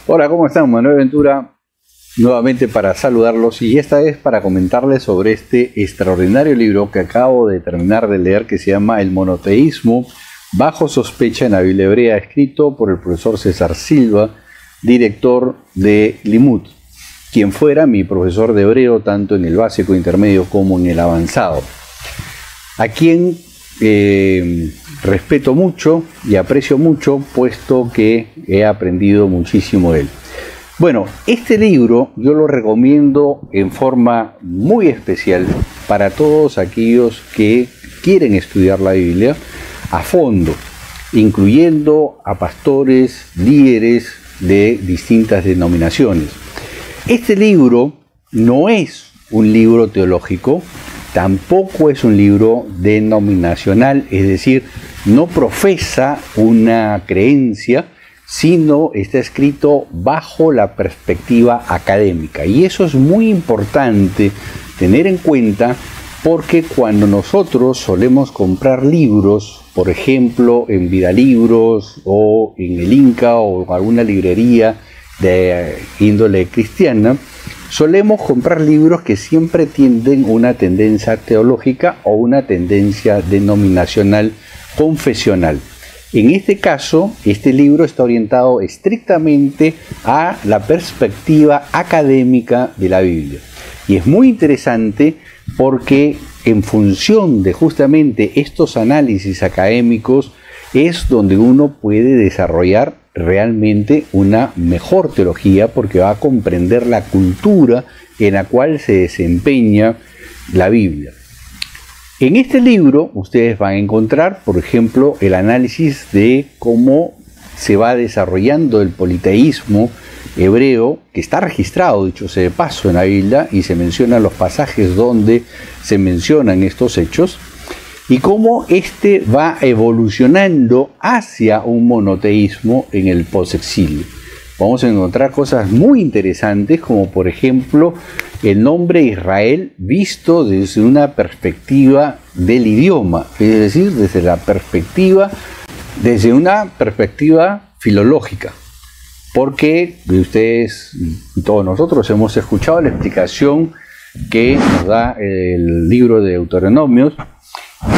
Hola, ¿cómo están? Manuel Ventura, nuevamente para saludarlos y esta vez para comentarles sobre este extraordinario libro que acabo de terminar de leer, que se llama El monoteísmo bajo sospecha en la Biblia hebrea, escrito por el profesor César Silva, director de Limud, quien fuera mi profesor de hebreo tanto en el básico, intermedio como en el avanzado, a quien respeto mucho y aprecio mucho, puesto que he aprendido muchísimo de él. Bueno, este libro yo lo recomiendo en forma muy especial para todos aquellos que quieren estudiar la Biblia a fondo, incluyendo a pastores, líderes de distintas denominaciones. Este libro no es un libro teológico, tampoco es un libro denominacional, es decir, no profesa una creencia, sino está escrito bajo la perspectiva académica. Y eso es muy importante tener en cuenta, porque cuando nosotros solemos comprar libros, por ejemplo en Vidalibros o en el Inca o alguna librería de índole cristiana, solemos comprar libros que siempre tienen una tendencia teológica o una tendencia denominacional confesional. En este caso, este libro está orientado estrictamente a la perspectiva académica de la Biblia. Y es muy interesante porque en función de justamente estos análisis académicos es donde uno puede desarrollar realmente una mejor teología, porque va a comprender la cultura en la cual se desempeña la Biblia. En este libro ustedes van a encontrar, por ejemplo, el análisis de cómo se va desarrollando el politeísmo hebreo, que está registrado, dicho sea de paso, en la Biblia, y se mencionan los pasajes donde se mencionan estos hechos, y cómo este va evolucionando hacia un monoteísmo en el posexilio. Vamos a encontrar cosas muy interesantes, como por ejemplo el nombre Israel visto desde una perspectiva del idioma, es decir, desde una perspectiva filológica. Porque ustedes y todos nosotros hemos escuchado la explicación que nos da el libro de Deuteronomios,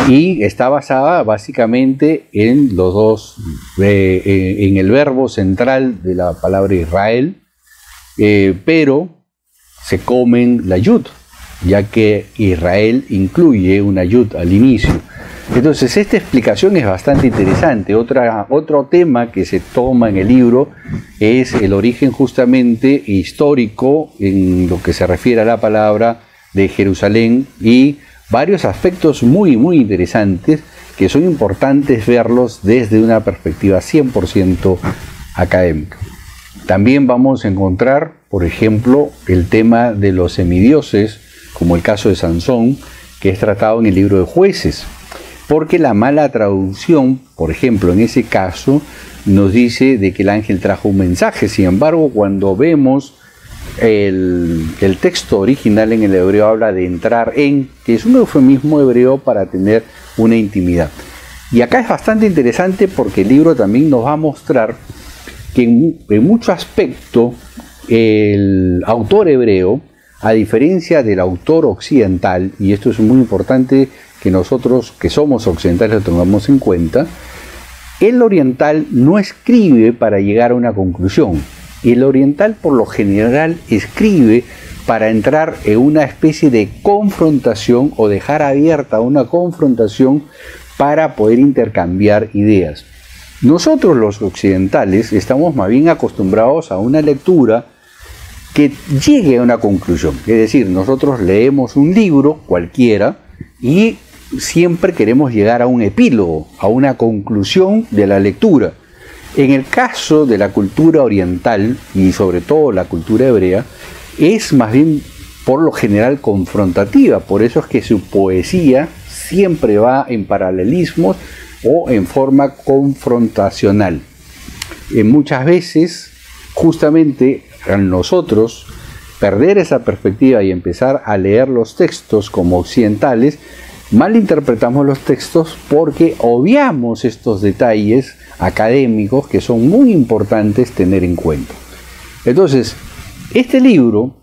y está basada básicamente en en el verbo central de la palabra Israel, pero se comen la yud, ya que Israel incluye una yud al inicio. Entonces esta explicación es bastante interesante. Otro tema que se toma en el libro es el origen justamente histórico en lo que se refiere a la palabra de Jerusalén, y varios aspectos muy interesantes que son importantes verlos desde una perspectiva 100% académica. También vamos a encontrar, por ejemplo, el tema de los semidioses, como el caso de Sansón, que es tratado en el libro de Jueces, porque la mala traducción, por ejemplo, en ese caso, nos dice de que el ángel trajo un mensaje. Sin embargo, cuando vemos el texto original en el hebreo, habla de entrar en, que es un eufemismo hebreo para tener una intimidad. Y acá es bastante interesante porque el libro también nos va a mostrar que en mucho aspecto el autor hebreo, a diferencia del autor occidental, y esto es muy importante que nosotros que somos occidentales lo tengamos en cuenta, el oriental no escribe para llegar a una conclusión. El oriental por lo general escribe para entrar en una especie de confrontación o dejar abierta una confrontación para poder intercambiar ideas. Nosotros los occidentales estamos más bien acostumbrados a una lectura que llegue a una conclusión. Es decir, nosotros leemos un libro cualquiera y siempre queremos llegar a un epílogo, a una conclusión de la lectura. En el caso de la cultura oriental y sobre todo la cultura hebrea, es más bien por lo general confrontativa. Por eso es que su poesía siempre va en paralelismos o en forma confrontacional. Muchas veces, justamente nosotros perder esa perspectiva y empezar a leer los textos como occidentales, malinterpretamos los textos porque obviamos estos detalles académicos que son muy importantes tener en cuenta. Entonces, este libro,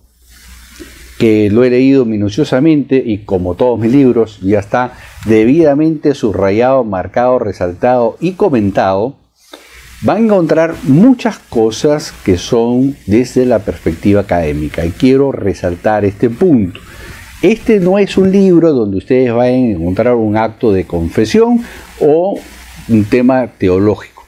que lo he leído minuciosamente y como todos mis libros, ya está debidamente subrayado, marcado, resaltado y comentado, va a encontrar muchas cosas que son desde la perspectiva académica y quiero resaltar este punto. Este no es un libro donde ustedes van a encontrar un acto de confesión o un tema teológico.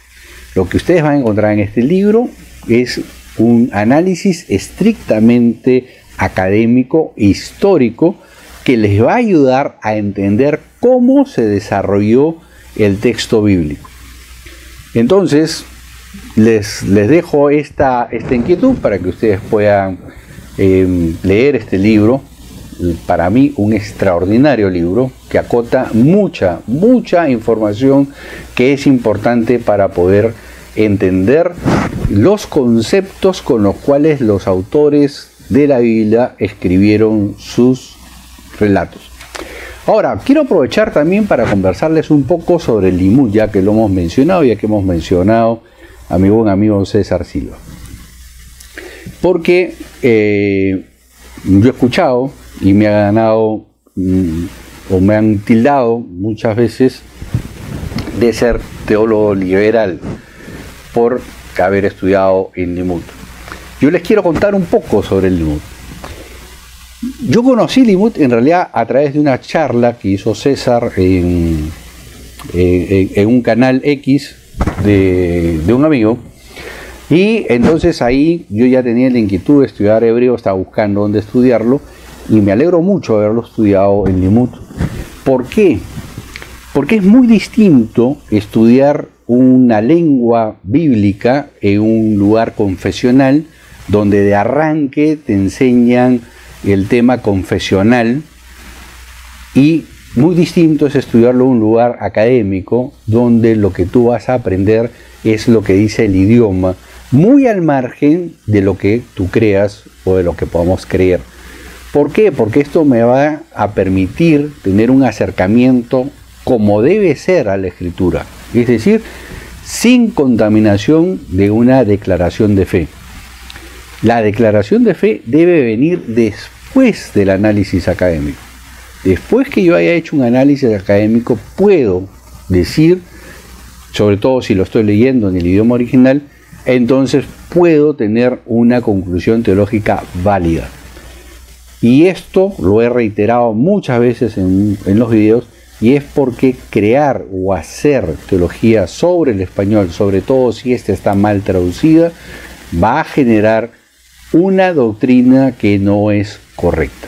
Lo que ustedes van a encontrar en este libro es un análisis estrictamente académico, histórico, que les va a ayudar a entender cómo se desarrolló el texto bíblico. Entonces, les dejo esta inquietud para que ustedes puedan leer este libro. Para mí, un extraordinario libro que acota mucha información que es importante para poder entender los conceptos con los cuales los autores de la Biblia escribieron sus relatos. Ahora, quiero aprovechar también para conversarles un poco sobre el limud, ya que lo hemos mencionado, ya que hemos mencionado a mi buen amigo César Silva. Porque yo he escuchado y me ha ganado o me han tildado muchas veces de ser teólogo liberal por haber estudiado en limud. Yo les quiero contar un poco sobre el limud. Yo conocí limud en realidad a través de una charla que hizo César en un canal X de un amigo, y entonces ahí yo ya tenía la inquietud de estudiar hebreo, estaba buscando dónde estudiarlo y me alegro mucho de haberlo estudiado en limud. ¿Por qué? Porque es muy distinto estudiar una lengua bíblica en un lugar confesional donde de arranque te enseñan el tema confesional, y muy distinto es estudiarlo en un lugar académico donde lo que tú vas a aprender es lo que dice el idioma, muy al margen de lo que tú creas o de lo que podamos creer. ¿Por qué? Porque esto me va a permitir tener un acercamiento como debe ser a la escritura, es decir, sin contaminación de una declaración de fe. La declaración de fe debe venir después del análisis académico. Después que yo haya hecho un análisis académico, puedo decir, sobre todo si lo estoy leyendo en el idioma original, entonces puedo tener una conclusión teológica válida. Y esto lo he reiterado muchas veces en los videos, y es porque crear o hacer teología sobre el español, sobre todo si esta está mal traducida, va a generar una doctrina que no es correcta.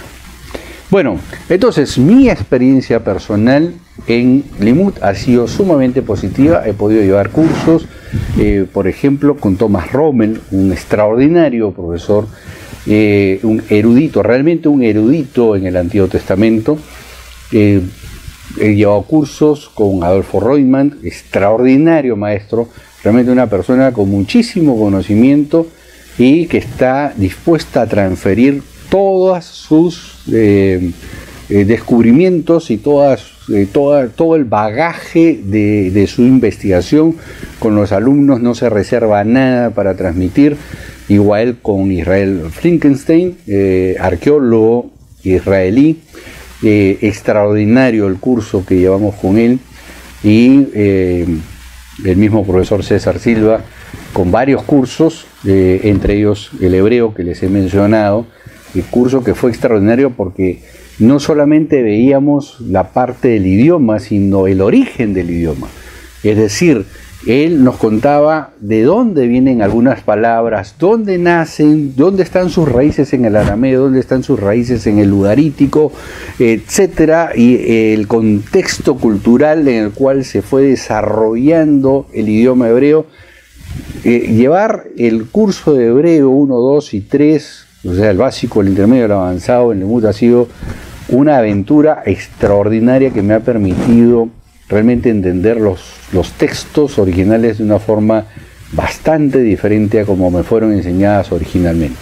Bueno, entonces mi experiencia personal en limud ha sido sumamente positiva. He podido llevar cursos, por ejemplo, con Thomas Rommel, un extraordinario profesor, un erudito, realmente un erudito en el Antiguo Testamento. He llevado cursos con Adolfo Reutemann, extraordinario maestro, realmente una persona con muchísimo conocimiento y que está dispuesta a transferir todos sus descubrimientos y todo el bagaje de su investigación con los alumnos. No se reserva nada para transmitir. Igual con Israel Finkelstein, arqueólogo israelí, extraordinario el curso que llevamos con él, y el mismo profesor César Silva, con varios cursos, entre ellos el hebreo que les he mencionado, el curso que fue extraordinario porque no solamente veíamos la parte del idioma, sino el origen del idioma. Es decir, él nos contaba de dónde vienen algunas palabras, dónde nacen, dónde están sus raíces en el arameo, dónde están sus raíces en el ugarítico, etcétera, y el contexto cultural en el cual se fue desarrollando el idioma hebreo. Llevar el curso de hebreo 1, 2 y 3, o sea, el básico, el intermedio, el avanzado en limud, ha sido una aventura extraordinaria que me ha permitido realmente entender los textos originales de una forma bastante diferente a como me fueron enseñadas originalmente.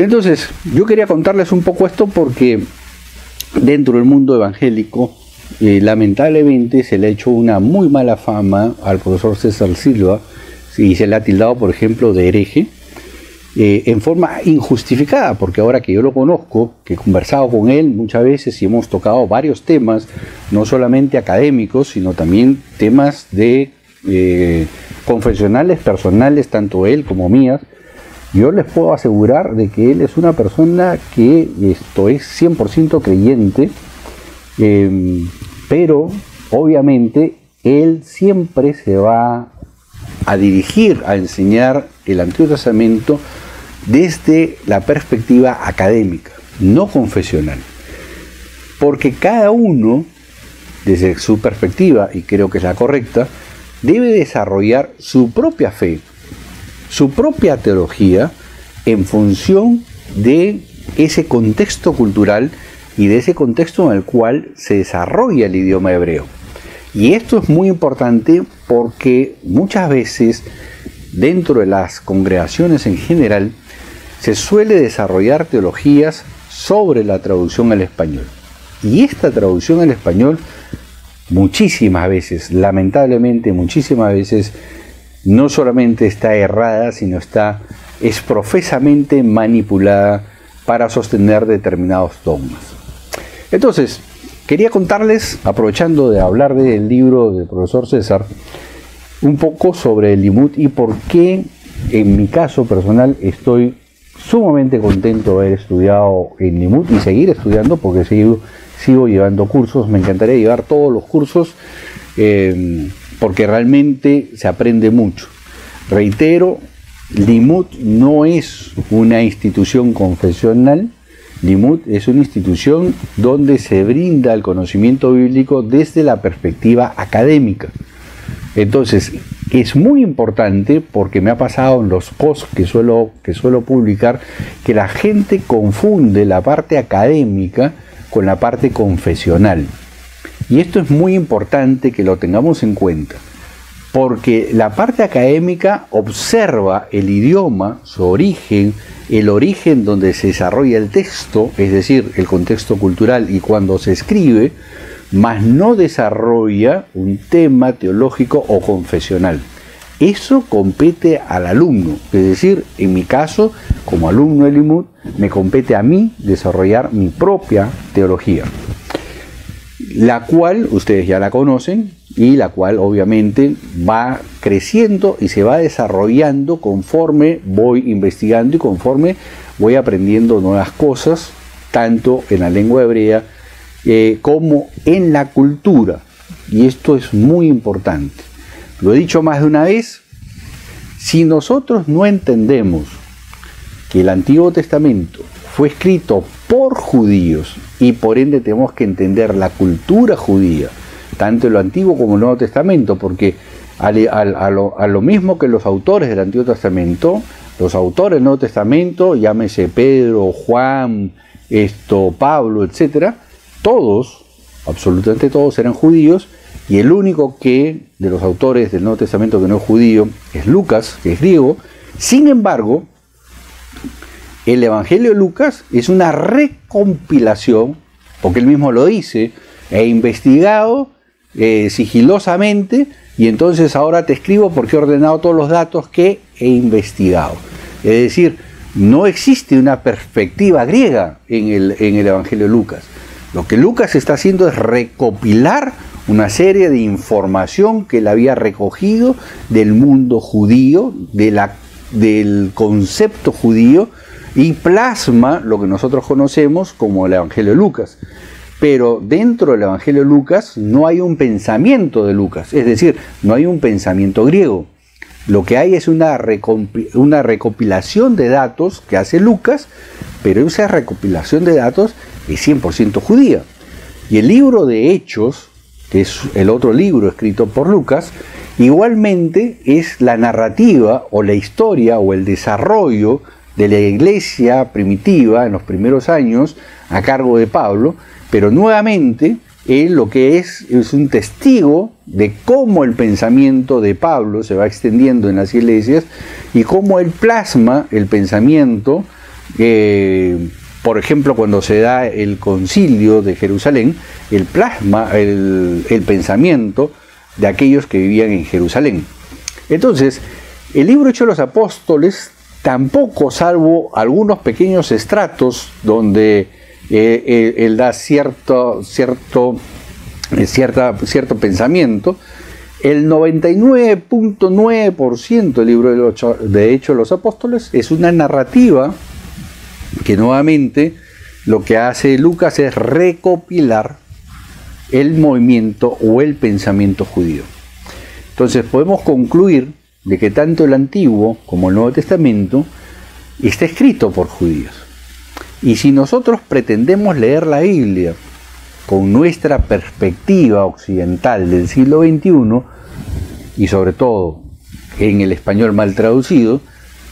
Entonces, yo quería contarles un poco esto porque dentro del mundo evangélico, lamentablemente se le ha hecho una muy mala fama al profesor César Silva y se le ha tildado, por ejemplo, de hereje, en forma injustificada, porque ahora que yo lo conozco, que he conversado con él muchas veces y hemos tocado varios temas, no solamente académicos, sino también temas de confesionales, personales, tanto él como mías, yo les puedo asegurar de que él es una persona que esto es 100% creyente, pero obviamente él siempre se va a dirigir a enseñar el Antiguo Testamento desde la perspectiva académica, no confesional. Porque cada uno, desde su perspectiva, y creo que es la correcta, debe desarrollar su propia fe, su propia teología, en función de ese contexto cultural y de ese contexto en el cual se desarrolla el idioma hebreo. Y esto es muy importante porque muchas veces dentro de las congregaciones en general se suele desarrollar teologías sobre la traducción al español. Y esta traducción al español muchísimas veces, lamentablemente muchísimas veces, no solamente está errada, sino es profesamente manipulada para sostener determinados dogmas. Entonces, quería contarles, aprovechando de hablar del libro del profesor César, un poco sobre el limud y por qué, en mi caso personal, estoy sumamente contento de haber estudiado en limud y seguir estudiando, porque sigo llevando cursos. Me encantaría llevar todos los cursos, porque realmente se aprende mucho. Reitero, limud no es una institución confesional. Limud es una institución donde se brinda el conocimiento bíblico desde la perspectiva académica. Entonces, es muy importante, porque me ha pasado en los posts que suelo publicar, que la gente confunde la parte académica con la parte confesional. Y esto es muy importante que lo tengamos en cuenta, porque la parte académica observa el idioma, su origen, el origen donde se desarrolla el texto, es decir, el contexto cultural y cuando se escribe, mas no desarrolla un tema teológico o confesional. Eso compete al alumno, es decir, en mi caso, como alumno de limud, me compete a mí desarrollar mi propia teología, la cual ustedes ya la conocen y la cual obviamente va creciendo y se va desarrollando conforme voy investigando y conforme voy aprendiendo nuevas cosas, tanto en la lengua hebrea como en la cultura. Y esto es muy importante. Lo he dicho más de una vez, si nosotros no entendemos que el Antiguo Testamento fue escrito por judíos y por ende tenemos que entender la cultura judía, tanto en lo Antiguo como en el Nuevo Testamento, porque a lo mismo que los autores del Antiguo Testamento, los autores del Nuevo Testamento, llámese Pedro, Juan, Pablo, etcétera, todos, absolutamente todos eran judíos, y el único de los autores del Nuevo Testamento que no es judío es Lucas, que es griego. Sin embargo, el Evangelio de Lucas es una recompilación, porque él mismo lo dice, he investigado sigilosamente y entonces ahora te escribo porque he ordenado todos los datos que he investigado. Es decir, no existe una perspectiva griega en el Evangelio de Lucas. Lo que Lucas está haciendo es recopilar una serie de información que él había recogido del mundo judío, del concepto judío, y plasma lo que nosotros conocemos como el Evangelio de Lucas. Pero dentro del Evangelio de Lucas no hay un pensamiento de Lucas, es decir, no hay un pensamiento griego. Lo que hay es una recopilación de datos que hace Lucas, pero esa recopilación de datos es 100% judía. Y el libro de Hechos, que es el otro libro escrito por Lucas, igualmente es la narrativa o la historia o el desarrollo de la iglesia primitiva en los primeros años a cargo de Pablo, pero nuevamente él lo que es un testigo de cómo el pensamiento de Pablo se va extendiendo en las iglesias y cómo él plasma el pensamiento por ejemplo, cuando se da el concilio de Jerusalén, él plasma el pensamiento de aquellos que vivían en Jerusalén. Entonces, el libro Hechos de los Apóstoles tampoco, salvo algunos pequeños estratos donde él da cierto pensamiento, el 99.9% del libro de Hechos de los Apóstoles es una narrativa que nuevamente lo que hace Lucas es recopilar el movimiento o el pensamiento judío. Entonces podemos concluir de que tanto el Antiguo como el Nuevo Testamento está escrito por judíos. Y si nosotros pretendemos leer la Biblia con nuestra perspectiva occidental del siglo XXI, y sobre todo en el español mal traducido,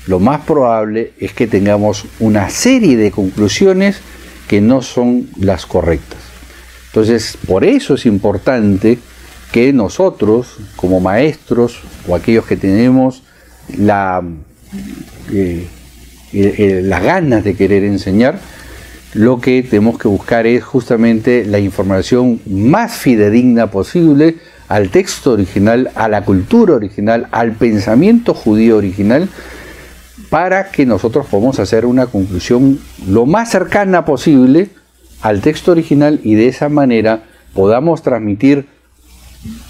lo más probable es que tengamos una serie de conclusiones que no son las correctas. Entonces, por eso es importante que nosotros, como maestros, o aquellos que tenemos las ganas de querer enseñar, lo que tenemos que buscar es justamente la información más fidedigna posible al texto original, a la cultura original, al pensamiento judío original, para que nosotros podamos hacer una conclusión lo más cercana posible al texto original y de esa manera podamos transmitir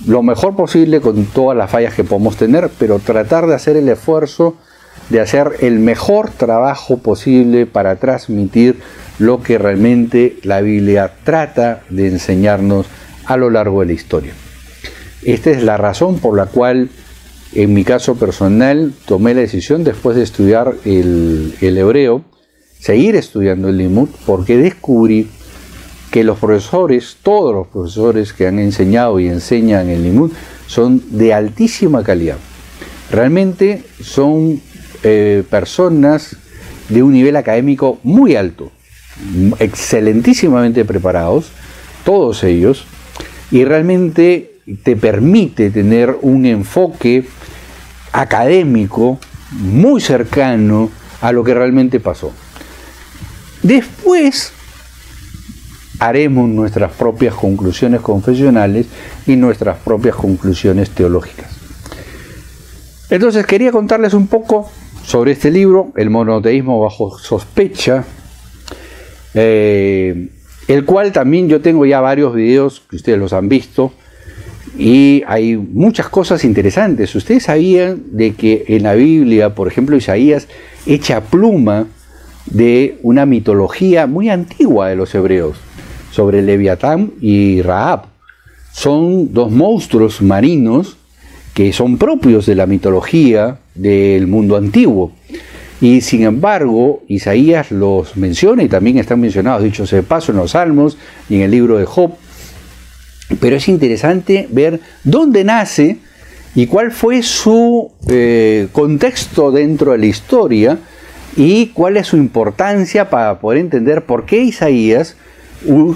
lo mejor posible con todas las fallas que podemos tener, pero tratar de hacer el esfuerzo de hacer el mejor trabajo posible para transmitir lo que realmente la Biblia trata de enseñarnos a lo largo de la historia. Esta es la razón por la cual, en mi caso personal, tomé la decisión, después de estudiar el hebreo, seguir estudiando el Limud, porque descubrí que los profesores, todos los profesores que han enseñado y enseñan el Limud, son de altísima calidad. Realmente son personas de un nivel académico muy alto, excelentísimamente preparados, todos ellos, y realmente te permite tener un enfoque académico muy cercano a lo que realmente pasó. Después haremos nuestras propias conclusiones confesionales y nuestras propias conclusiones teológicas. Entonces quería contarles un poco sobre este libro, El monoteísmo bajo sospecha, el cual también yo tengo ya varios videos que ustedes los han visto y hay muchas cosas interesantes. Ustedes sabían de que en la Biblia, por ejemplo, Isaías echa pluma de una mitología muy antigua de los hebreos sobre Leviatán y Rahab. Son dos monstruos marinos que son propios de la mitología del mundo antiguo. Y sin embargo, Isaías los menciona y también están mencionados, dicho sea de paso, en los Salmos y en el libro de Job. Pero es interesante ver dónde nace y cuál fue su contexto dentro de la historia y cuál es su importancia para poder entender por qué Isaías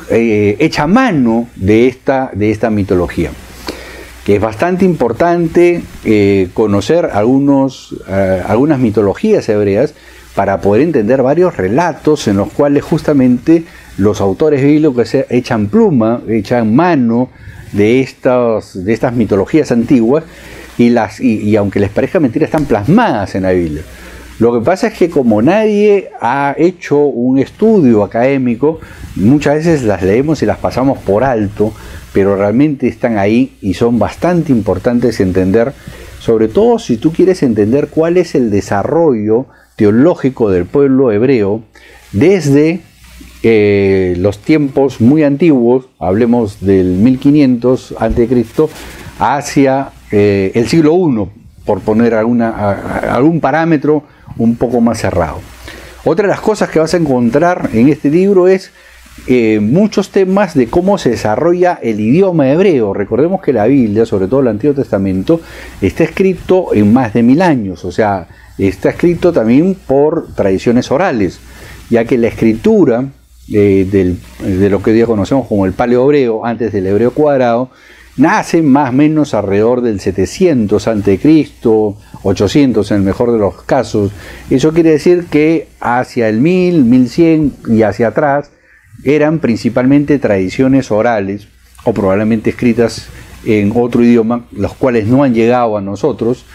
echa mano de esta mitología. Que es bastante importante conocer algunas mitologías hebreas para poder entender varios relatos en los cuales justamente los autores bíblicos echan pluma, echan mano de estas mitologías antiguas y aunque les parezca mentira, están plasmadas en la Biblia. Lo que pasa es que como nadie ha hecho un estudio académico, muchas veces las leemos y las pasamos por alto, pero realmente están ahí y son bastante importantes entender, sobre todo si tú quieres entender cuál es el desarrollo teológico del pueblo hebreo desde los tiempos muy antiguos, hablemos del 1500 a.C., hacia el siglo I, por poner algún parámetro un poco más cerrado. Otra de las cosas que vas a encontrar en este libro es muchos temas de cómo se desarrolla el idioma hebreo. Recordemos que la Biblia, sobre todo el Antiguo Testamento, está escrito en más de 1000 años, o sea, está escrito también por tradiciones orales, ya que la escritura de lo que hoy día conocemos como el paleo hebreo, antes del hebreo cuadrado, nace más o menos alrededor del 700 a.C., 800 en el mejor de los casos. Eso quiere decir que hacia el 1000, 1100 y hacia atrás eran principalmente tradiciones orales o probablemente escritas en otro idioma, los cuales no han llegado a nosotros,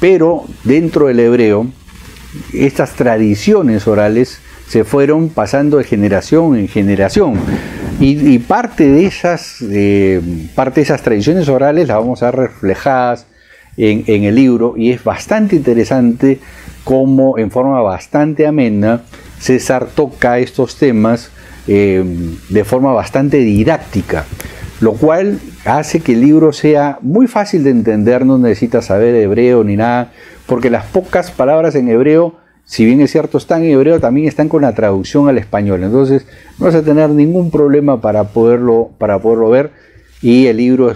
pero dentro del hebreo estas tradiciones orales se fueron pasando de generación en generación, y parte de esas tradiciones orales las vamos a ver reflejadas en el libro, y es bastante interesante cómo en forma bastante amena César toca estos temas de forma bastante didáctica, lo cual hace que el libro sea muy fácil de entender. No necesitas saber hebreo ni nada, porque las pocas palabras en hebreo, si bien es cierto están en hebreo, también están con la traducción al español. Entonces no vas a tener ningún problema para poderlo ver, y el libro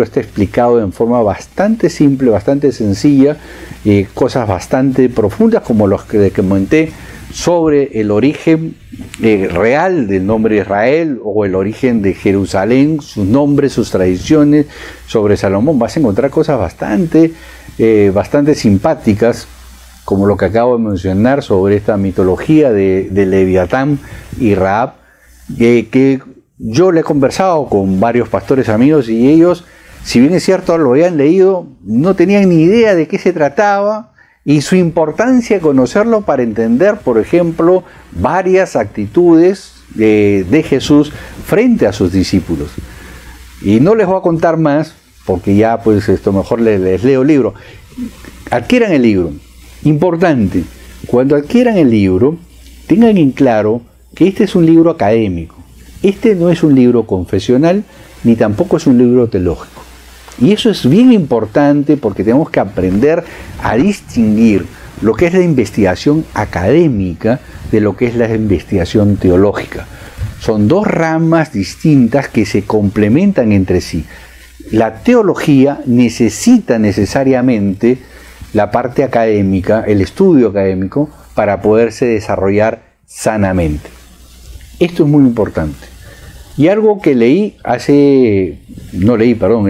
está explicado en forma bastante simple, bastante sencilla, cosas bastante profundas como los que comenté sobre el origen real del nombre Israel, o el origen de Jerusalén, sus nombres, sus tradiciones. Sobre Salomón vas a encontrar cosas bastante simpáticas, como lo que acabo de mencionar sobre esta mitología de Leviatán y Rahab, que yo le he conversado con varios pastores amigos, y ellos, si bien es cierto lo habían leído, no tenían ni idea de qué se trataba, y su importancia conocerlo para entender, por ejemplo, varias actitudes de Jesús frente a sus discípulos. Y no les voy a contar más, porque ya pues mejor les leo el libro. Adquieran el libro. Importante, cuando adquieran el libro, tengan en claro que este es un libro académico. Este no es un libro confesional, ni tampoco es un libro teológico. Y eso es bien importante, porque tenemos que aprender a distinguir lo que es la investigación académica de lo que es la investigación teológica. Son dos ramas distintas que se complementan entre sí. La teología necesita necesariamente la parte académica, el estudio académico, para poderse desarrollar sanamente. Esto es muy importante. Y algo que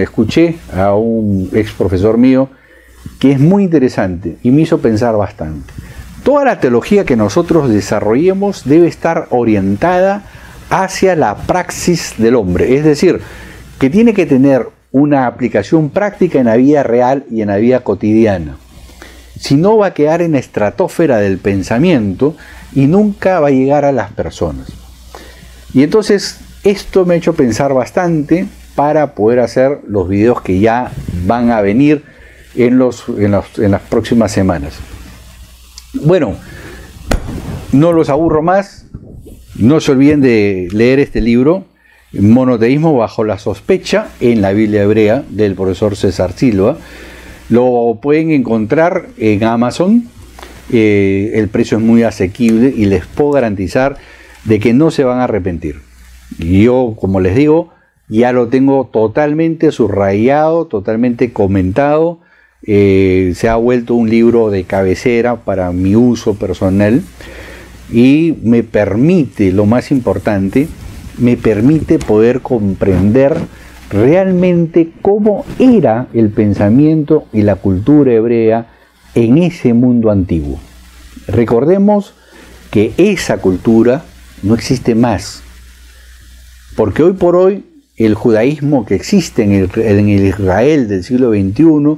escuché a un ex profesor mío, que es muy interesante y me hizo pensar bastante. Toda la teología que nosotros desarrollemos debe estar orientada hacia la praxis del hombre, es decir, que tiene que tener una aplicación práctica en la vida real y en la vida cotidiana. Si no, va a quedar en la estratosfera del pensamiento y nunca va a llegar a las personas. Y entonces esto me ha hecho pensar bastante para poder hacer los videos que ya van a venir en las próximas semanas. Bueno, no los aburro más. No se olviden de leer este libro, Monoteísmo bajo la sospecha, en la Biblia hebrea, del profesor César Silva. Lo pueden encontrar en Amazon. El precio es muy asequible y les puedo garantizar de que no se van a arrepentir. Yo, como les digo, ya lo tengo totalmente subrayado, totalmente comentado. Se ha vuelto un libro de cabecera para mi uso personal, y me permite, lo más importante, me permite poder comprender realmente cómo era el pensamiento y la cultura hebrea en ese mundo antiguo. Recordemos que esa cultura no existe más, porque hoy por hoy el judaísmo que existe en el Israel del siglo XXI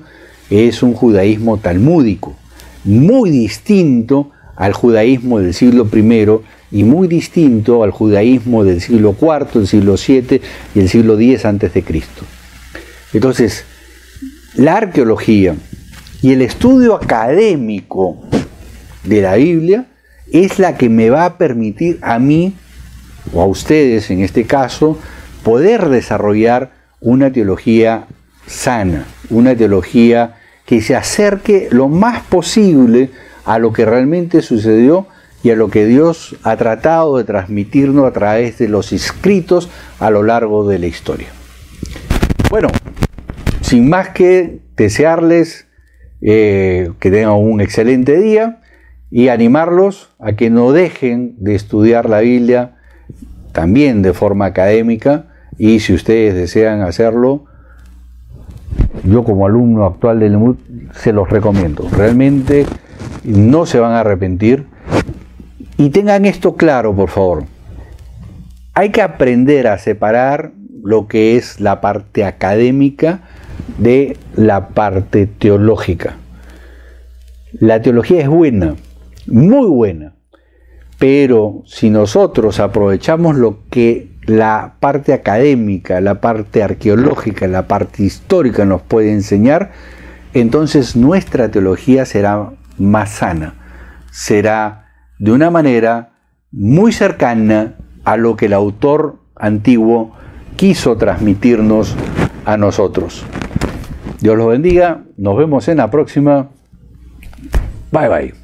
es un judaísmo talmúdico, muy distinto al judaísmo del siglo I y muy distinto al judaísmo del siglo IV, del siglo VII y el siglo X a.C. Entonces, la arqueología y el estudio académico de la Biblia es la que me va a permitir a mí, o a ustedes en este caso, poder desarrollar una teología sana, una teología que se acerque lo más posible a lo que realmente sucedió y a lo que Dios ha tratado de transmitirnos a través de los escritos a lo largo de la historia. Bueno, sin más que desearles que tengan un excelente día y animarlos a que no dejen de estudiar la Biblia también de forma académica, y si ustedes desean hacerlo, yo como alumno actual del EMUD se los recomiendo. Realmente no se van a arrepentir. Y tengan esto claro, por favor. Hay que aprender a separar lo que es la parte académica de la parte teológica. La teología es buena, muy buena, pero si nosotros aprovechamos lo que la parte académica, la parte arqueológica, la parte histórica nos puede enseñar, entonces nuestra teología será más sana, será de una manera muy cercana a lo que el autor antiguo quiso transmitirnos a nosotros. Dios los bendiga, nos vemos en la próxima. Bye bye.